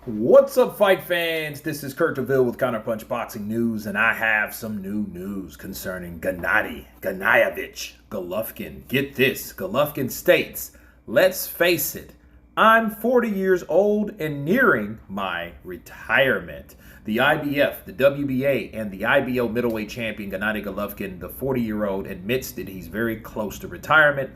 What's up, fight fans? This is Kurt DeVille with Counterpunch Boxing News, and I have some new news concerning Gennady Golovkin. Get this, Golovkin states, let's face it, I'm 40 years old and nearing my retirement. The IBF, the WBA, and the IBO middleweight champion Gennady Golovkin, the 40-year-old, admits that he's very close to retirement.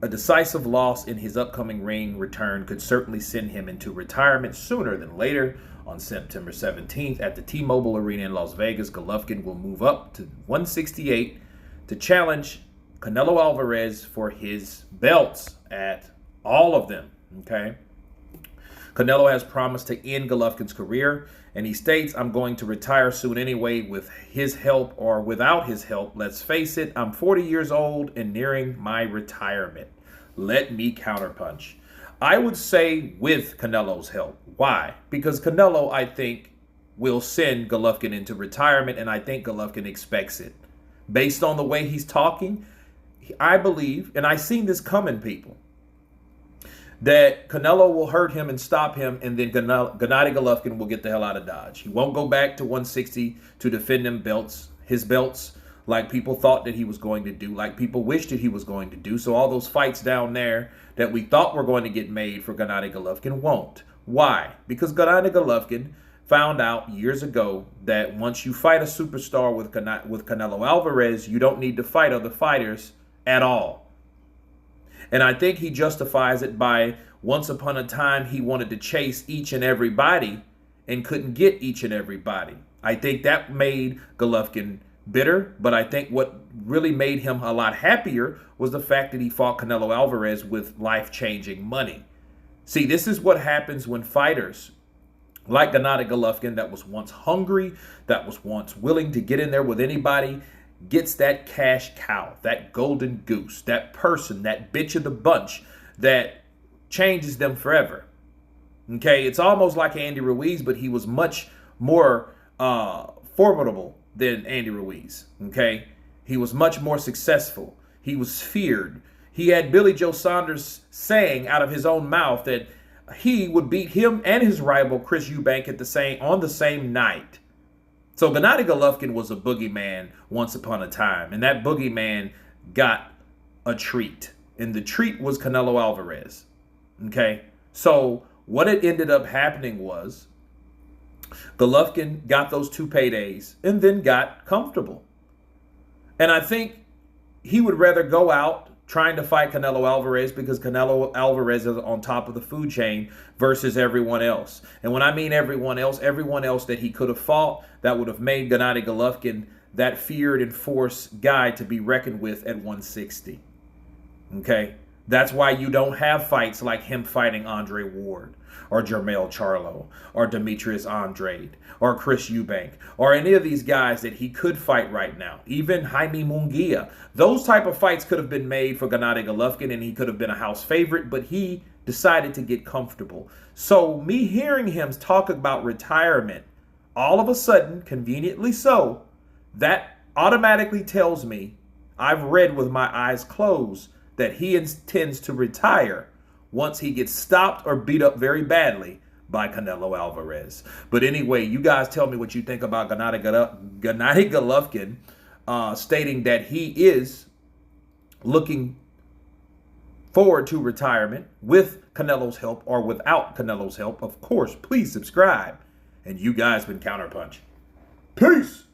A decisive loss in his upcoming ring return could certainly send him into retirement sooner than later. On September 17th at the T-Mobile Arena in Las Vegas, Golovkin will move up to 168 to challenge Canelo Alvarez for his belts at all of them, okay? Canelo has promised to end Golovkin's career, and he states, I'm going to retire soon anyway with his help or without his help. Let's face it, I'm 40 years old and nearing my retirement. Let me counterpunch. I would say with Canelo's help. Why? Because Canelo, I think, will send Golovkin into retirement, and I think Golovkin expects it. Based on the way he's talking, I believe, and I've seen this coming, people, that Canelo will hurt him and stop him, and then Gennady Golovkin will get the hell out of Dodge. He won't go back to 160 to defend his belts, like people thought that he was going to do, like people wished that he was going to do. So all those fights down there that we thought were going to get made for Gennady Golovkin won't. Why? Because Gennady Golovkin found out years ago that once you fight a superstar with Canelo Alvarez, you don't need to fight other fighters at all. And I think he justifies it by once upon a time he wanted to chase each and everybody and couldn't get each and everybody. I think that made Golovkin bitter, but I think what really made him a lot happier was the fact that he fought Canelo Alvarez with life-changing money. See, this is what happens when fighters like Gennady Golovkin, that was once hungry, that was once willing to get in there with anybody, gets that cash cow, that golden goose, that person, that bitch of the bunch that changes them forever. Okay, it's almost like Andy Ruiz, but he was much more formidable than Andy Ruiz. Okay, he was much more successful. He was feared. He had Billy Joe Saunders saying out of his own mouth that he would beat him and his rival Chris Eubank on the same night. So Gennady Golovkin was a boogeyman once upon a time, and that boogeyman got a treat, and the treat was Canelo Alvarez, okay? So what it ended up happening was Golovkin got those 2 paydays and then got comfortable. And I think he would rather go out trying to fight Canelo Alvarez because Canelo Alvarez is on top of the food chain versus everyone else. And when I mean everyone else that he could have fought that would have made Gennady Golovkin that feared and forced guy to be reckoned with at 160. Okay? That's why you don't have fights like him fighting Andre Ward or Jermell Charlo or Demetrius Andrade or Chris Eubank or any of these guys that he could fight right now. Even Jaime Munguia. Those type of fights could have been made for Gennady Golovkin and he could have been a house favorite, but he decided to get comfortable. So me hearing him talk about retirement, all of a sudden, conveniently so, that automatically tells me, I've read with my eyes closed, that he intends to retire once he gets stopped or beat up very badly by Canelo Alvarez. But anyway, you guys tell me what you think about Gennady Golovkin stating that he is looking forward to retirement with Canelo's help or without Canelo's help. Of course, please subscribe. And you guys been Counterpunch. Peace!